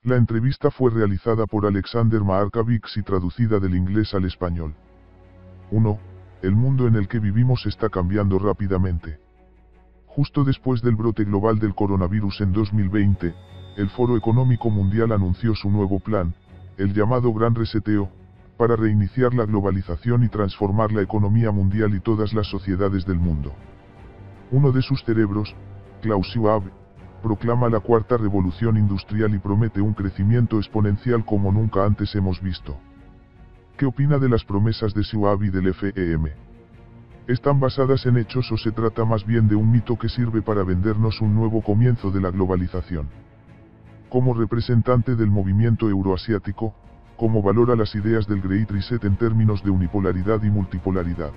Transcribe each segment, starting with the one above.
La entrevista fue realizada por Alexander Markavix y traducida del inglés al español. 1. El mundo en el que vivimos está cambiando rápidamente. Justo después del brote global del coronavirus en 2020, el Foro Económico Mundial anunció su nuevo plan, el llamado Gran Reseteo, para reiniciar la globalización y transformar la economía mundial y todas las sociedades del mundo. Uno de sus cerebros, Klaus Schwab, proclama la cuarta revolución industrial y promete un crecimiento exponencial como nunca antes hemos visto. ¿Qué opina de las promesas de Schwab y del FEM? ¿Están basadas en hechos o se trata más bien de un mito que sirve para vendernos un nuevo comienzo de la globalización? Como representante del movimiento euroasiático, ¿cómo valora las ideas del Great Reset en términos de unipolaridad y multipolaridad?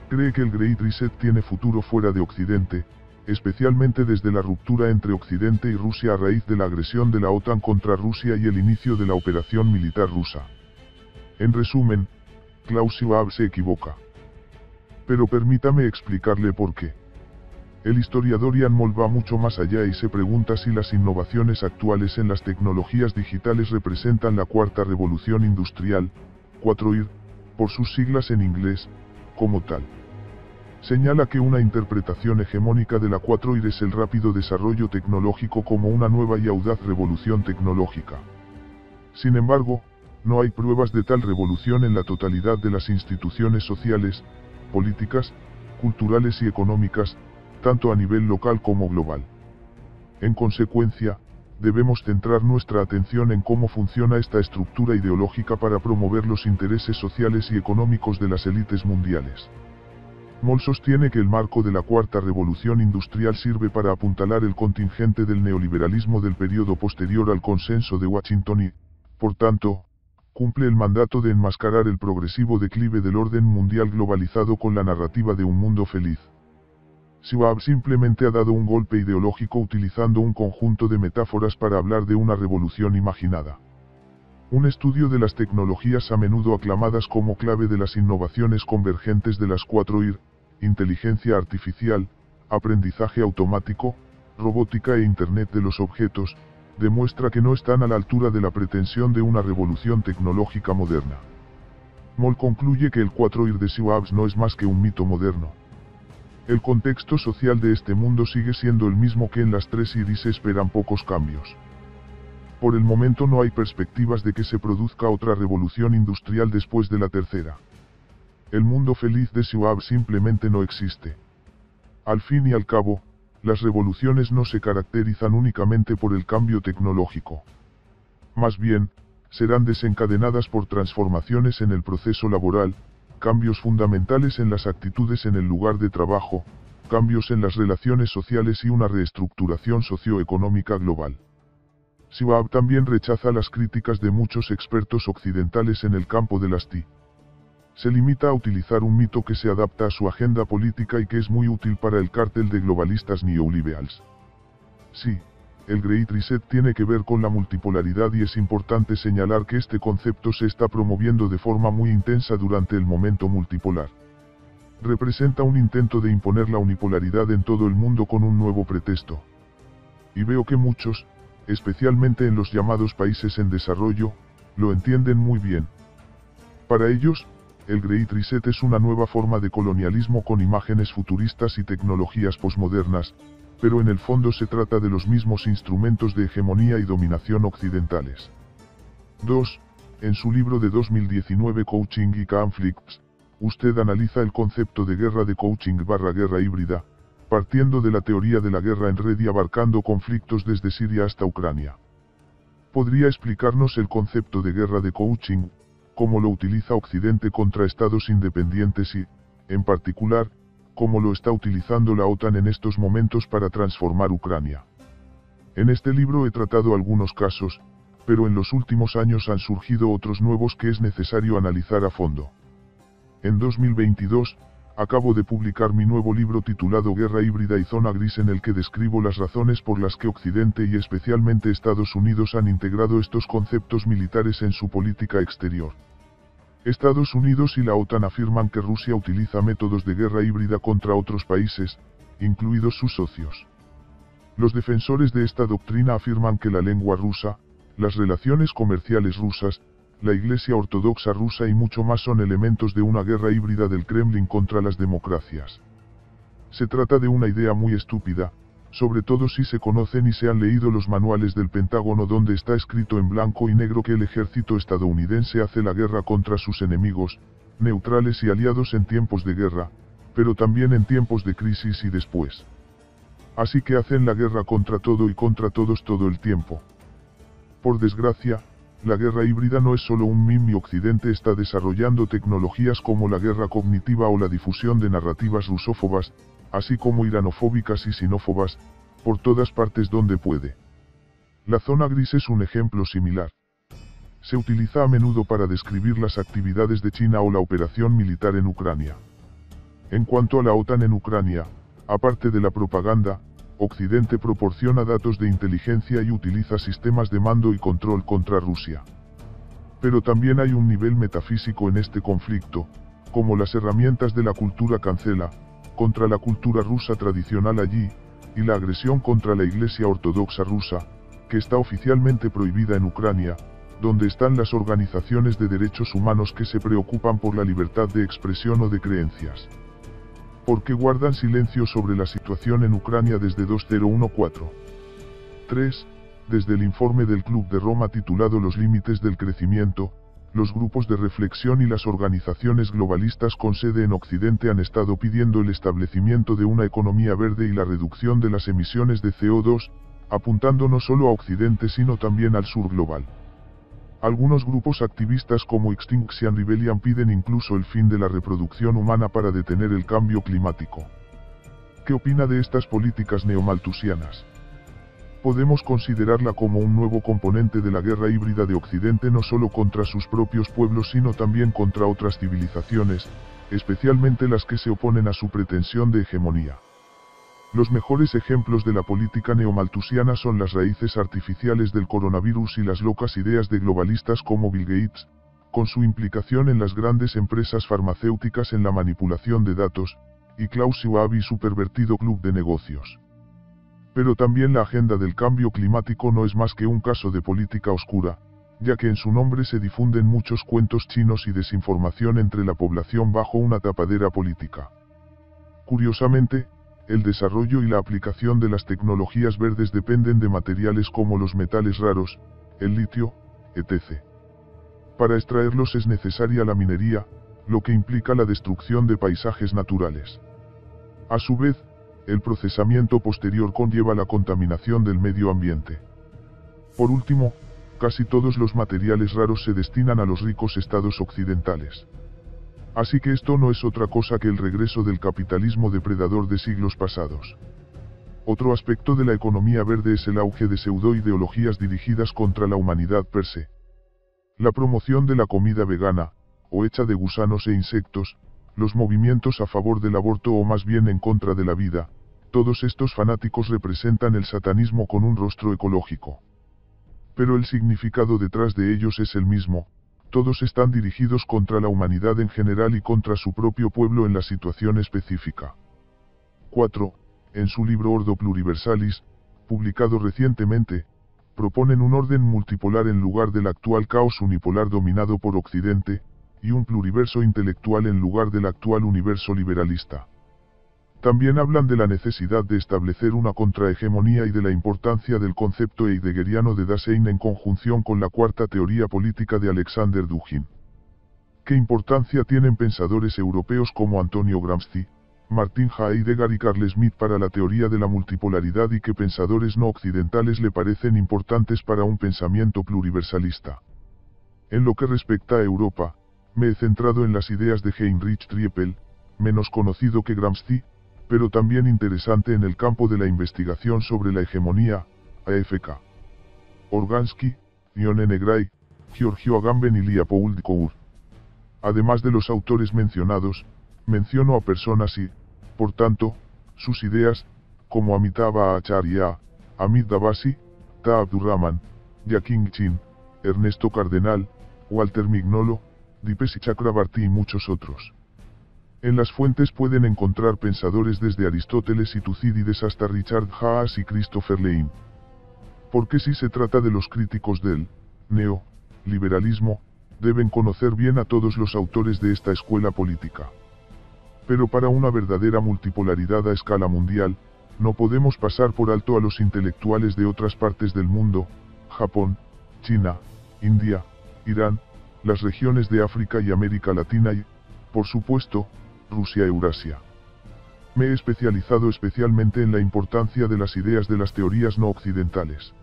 ¿Cree que el Great Reset tiene futuro fuera de Occidente, especialmente desde la ruptura entre Occidente y Rusia a raíz de la agresión de la OTAN contra Rusia y el inicio de la operación militar rusa? En resumen, Klaus Schwab se equivoca. Pero permítame explicarle por qué. El historiador Ian Moll va mucho más allá y se pregunta si las innovaciones actuales en las tecnologías digitales representan la cuarta revolución industrial, 4IR, por sus siglas en inglés, como tal. Señala que una interpretación hegemónica de la 4IR es el rápido desarrollo tecnológico como una nueva y audaz revolución tecnológica. Sin embargo, no hay pruebas de tal revolución en la totalidad de las instituciones sociales, políticas, culturales y económicas, tanto a nivel local como global. En consecuencia, debemos centrar nuestra atención en cómo funciona esta estructura ideológica para promover los intereses sociales y económicos de las élites mundiales. Moll sostiene que el marco de la cuarta revolución industrial sirve para apuntalar el contingente del neoliberalismo del periodo posterior al consenso de Washington y, por tanto, cumple el mandato de enmascarar el progresivo declive del orden mundial globalizado con la narrativa de un mundo feliz. Schwab simplemente ha dado un golpe ideológico utilizando un conjunto de metáforas para hablar de una revolución imaginada. Un estudio de las tecnologías a menudo aclamadas como clave de las innovaciones convergentes de las 4IR, inteligencia artificial, aprendizaje automático, robótica e Internet de los objetos, demuestra que no están a la altura de la pretensión de una revolución tecnológica moderna. Moll concluye que el 4IR de Schwab no es más que un mito moderno. El contexto social de este mundo sigue siendo el mismo que en las 3IR y se esperan pocos cambios. Por el momento no hay perspectivas de que se produzca otra revolución industrial después de la tercera. El mundo feliz de Schwab simplemente no existe. Al fin y al cabo, las revoluciones no se caracterizan únicamente por el cambio tecnológico. Más bien, serán desencadenadas por transformaciones en el proceso laboral, cambios fundamentales en las actitudes en el lugar de trabajo, cambios en las relaciones sociales y una reestructuración socioeconómica global. Schwab también rechaza las críticas de muchos expertos occidentales en el campo de las TI. Se limita a utilizar un mito que se adapta a su agenda política y que es muy útil para el cártel de globalistas neoliberals. Sí, el Great Reset tiene que ver con la multipolaridad y es importante señalar que este concepto se está promoviendo de forma muy intensa durante el momento multipolar. Representa un intento de imponer la unipolaridad en todo el mundo con un nuevo pretexto. Y veo que muchos, especialmente en los llamados países en desarrollo, lo entienden muy bien. Para ellos, el Great Reset es una nueva forma de colonialismo con imágenes futuristas y tecnologías posmodernas, pero en el fondo se trata de los mismos instrumentos de hegemonía y dominación occidentales. 2. En su libro de 2019 Coaching y Conflicts, usted analiza el concepto de guerra de coaching/guerra híbrida, partiendo de la teoría de la guerra en red y abarcando conflictos desde Siria hasta Ucrania. ¿Podría explicarnos el concepto de guerra de coaching, cómo lo utiliza Occidente contra estados independientes y, en particular, cómo lo está utilizando la OTAN en estos momentos para transformar Ucrania? En este libro he tratado algunos casos, pero en los últimos años han surgido otros nuevos que es necesario analizar a fondo. En 2022, acabo de publicar mi nuevo libro titulado Guerra híbrida y zona gris, en el que describo las razones por las que Occidente y especialmente Estados Unidos han integrado estos conceptos militares en su política exterior. Estados Unidos y la OTAN afirman que Rusia utiliza métodos de guerra híbrida contra otros países, incluidos sus socios. Los defensores de esta doctrina afirman que la lengua rusa, las relaciones comerciales rusas, la Iglesia Ortodoxa rusa y mucho más son elementos de una guerra híbrida del Kremlin contra las democracias. Se trata de una idea muy estúpida, sobre todo si se conocen y se han leído los manuales del Pentágono donde está escrito en blanco y negro que el ejército estadounidense hace la guerra contra sus enemigos, neutrales y aliados en tiempos de guerra, pero también en tiempos de crisis y después. Así que hacen la guerra contra todo y contra todos todo el tiempo. Por desgracia, la guerra híbrida no es solo un meme y Occidente está desarrollando tecnologías como la guerra cognitiva o la difusión de narrativas rusófobas, así como iranofóbicas y sinófobas, por todas partes donde puede. La zona gris es un ejemplo similar. Se utiliza a menudo para describir las actividades de China o la operación militar en Ucrania. En cuanto a la OTAN en Ucrania, aparte de la propaganda, Occidente proporciona datos de inteligencia y utiliza sistemas de mando y control contra Rusia. Pero también hay un nivel metafísico en este conflicto, como las herramientas de la cultura cancela, contra la cultura rusa tradicional allí, y la agresión contra la Iglesia Ortodoxa rusa, que está oficialmente prohibida en Ucrania, donde están las organizaciones de derechos humanos que se preocupan por la libertad de expresión o de creencias. ¿Por qué guardan silencio sobre la situación en Ucrania desde 2014? 3. Desde el informe del Club de Roma titulado Los límites del crecimiento, los grupos de reflexión y las organizaciones globalistas con sede en Occidente han estado pidiendo el establecimiento de una economía verde y la reducción de las emisiones de CO2, apuntando no solo a Occidente sino también al sur global. Algunos grupos activistas como Extinction Rebellion piden incluso el fin de la reproducción humana para detener el cambio climático. ¿Qué opina de estas políticas neomalthusianas? Podemos considerarla como un nuevo componente de la guerra híbrida de Occidente no solo contra sus propios pueblos sino también contra otras civilizaciones, especialmente las que se oponen a su pretensión de hegemonía. Los mejores ejemplos de la política neomalthusiana son las raíces artificiales del coronavirus y las locas ideas de globalistas como Bill Gates, con su implicación en las grandes empresas farmacéuticas en la manipulación de datos, y Klaus Schwab y su pervertido club de negocios. Pero también la agenda del cambio climático no es más que un caso de política oscura, ya que en su nombre se difunden muchos cuentos chinos y desinformación entre la población bajo una tapadera política. Curiosamente, el desarrollo y la aplicación de las tecnologías verdes dependen de materiales como los metales raros, el litio, etc. Para extraerlos es necesaria la minería, lo que implica la destrucción de paisajes naturales. A su vez, el procesamiento posterior conlleva la contaminación del medio ambiente. Por último, casi todos los materiales raros se destinan a los ricos estados occidentales. Así que esto no es otra cosa que el regreso del capitalismo depredador de siglos pasados. Otro aspecto de la economía verde es el auge de pseudo-ideologías dirigidas contra la humanidad per se. La promoción de la comida vegana, o hecha de gusanos e insectos, los movimientos a favor del aborto o más bien en contra de la vida, todos estos fanáticos representan el satanismo con un rostro ecológico. Pero el significado detrás de ellos es el mismo. Todos están dirigidos contra la humanidad en general y contra su propio pueblo en la situación específica. 4. En su libro Ordo Pluriversalis, publicado recientemente, proponen un orden multipolar en lugar del actual caos unipolar dominado por Occidente, y un pluriverso intelectual en lugar del actual universo liberalista. También hablan de la necesidad de establecer una contrahegemonía y de la importancia del concepto heideggeriano de Dasein en conjunción con la cuarta teoría política de Alexander Dugin. ¿Qué importancia tienen pensadores europeos como Antonio Gramsci, Martin Heidegger y Carl Schmitt para la teoría de la multipolaridad y qué pensadores no occidentales le parecen importantes para un pensamiento pluriversalista? En lo que respecta a Europa, me he centrado en las ideas de Heinrich Triepel, menos conocido que Gramsci, pero también interesante en el campo de la investigación sobre la hegemonía, AFK. Organsky, Ione Negrai, Giorgio Agamben y Leopold Kour. Además de los autores mencionados, menciono a personas y, por tanto, sus ideas, como Amitabha Acharya, Amit Dabasi, Ta Abdurrahman, Yakin Chin, Ernesto Cardenal, Walter Mignolo, Dipesi Chakrabarty y muchos otros. En las fuentes pueden encontrar pensadores desde Aristóteles y Tucídides hasta Richard Haas y Christopher Lane. Porque si se trata de los críticos del neoliberalismo, deben conocer bien a todos los autores de esta escuela política. Pero para una verdadera multipolaridad a escala mundial, no podemos pasar por alto a los intelectuales de otras partes del mundo, Japón, China, India, Irán, las regiones de África y América Latina y, por supuesto, Rusia-Eurasia. Me he especializado especialmente en la importancia de las ideas de las teorías no occidentales.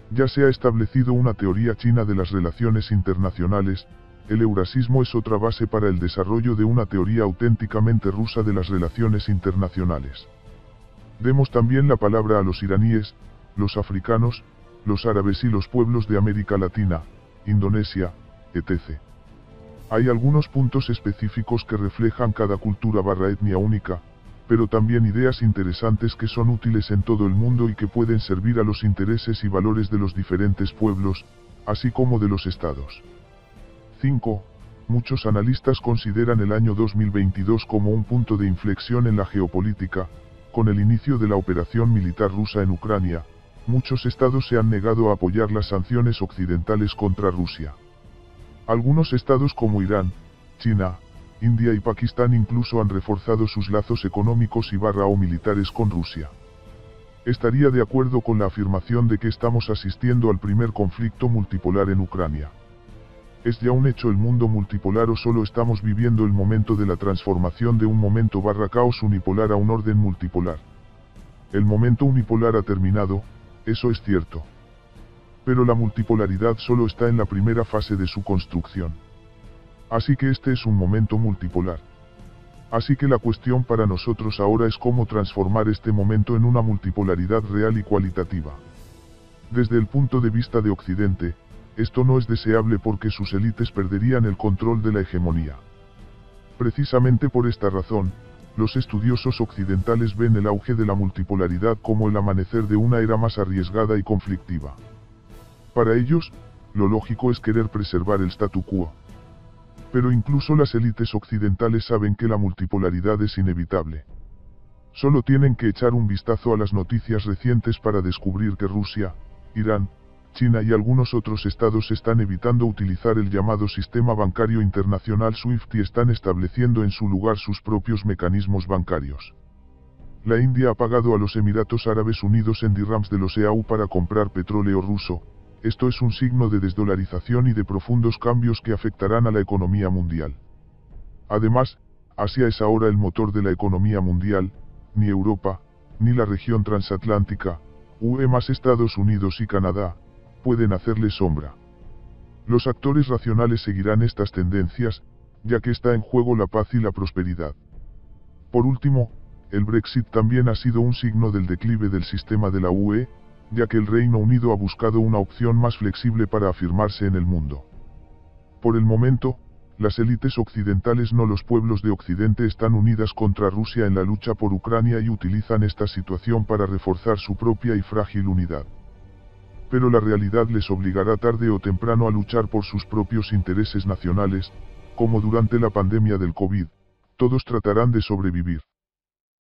Ya se ha establecido una teoría china de las relaciones internacionales, el eurasismo es otra base para el desarrollo de una teoría auténticamente rusa de las relaciones internacionales. Demos también la palabra a los iraníes, los africanos, los árabes y los pueblos de América Latina, Indonesia, etc. Hay algunos puntos específicos que reflejan cada cultura/etnia única, pero también ideas interesantes que son útiles en todo el mundo y que pueden servir a los intereses y valores de los diferentes pueblos, así como de los estados. 5. Muchos analistas consideran el año 2022 como un punto de inflexión en la geopolítica. Con el inicio de la operación militar rusa en Ucrania, muchos estados se han negado a apoyar las sanciones occidentales contra Rusia. Algunos estados como Irán, China, India y Pakistán incluso han reforzado sus lazos económicos y/o militares con Rusia. Estaría de acuerdo con la afirmación de que estamos asistiendo al primer conflicto multipolar en Ucrania. ¿Es ya un hecho el mundo multipolar o solo estamos viviendo el momento de la transformación de un momento/caos unipolar a un orden multipolar? El momento unipolar ha terminado, eso es cierto. Pero la multipolaridad solo está en la primera fase de su construcción. Así que este es un momento multipolar. Así que la cuestión para nosotros ahora es cómo transformar este momento en una multipolaridad real y cualitativa. Desde el punto de vista de Occidente, esto no es deseable porque sus élites perderían el control de la hegemonía. Precisamente por esta razón, los estudiosos occidentales ven el auge de la multipolaridad como el amanecer de una era más arriesgada y conflictiva. Para ellos, lo lógico es querer preservar el statu quo. Pero incluso las élites occidentales saben que la multipolaridad es inevitable. Solo tienen que echar un vistazo a las noticias recientes para descubrir que Rusia, Irán, China y algunos otros estados están evitando utilizar el llamado sistema bancario internacional SWIFT y están estableciendo en su lugar sus propios mecanismos bancarios. La India ha pagado a los Emiratos Árabes Unidos en dirhams de los EAU para comprar petróleo ruso. Esto es un signo de desdolarización y de profundos cambios que afectarán a la economía mundial. Además, Asia es ahora el motor de la economía mundial, ni Europa, ni la región transatlántica, UE más Estados Unidos y Canadá, pueden hacerle sombra. Los actores racionales seguirán estas tendencias, ya que está en juego la paz y la prosperidad. Por último, el Brexit también ha sido un signo del declive del sistema de la UE, ya que el Reino Unido ha buscado una opción más flexible para afirmarse en el mundo. Por el momento, las élites occidentales no los pueblos de Occidente están unidas contra Rusia en la lucha por Ucrania y utilizan esta situación para reforzar su propia y frágil unidad. Pero la realidad les obligará tarde o temprano a luchar por sus propios intereses nacionales, como durante la pandemia del COVID, todos tratarán de sobrevivir.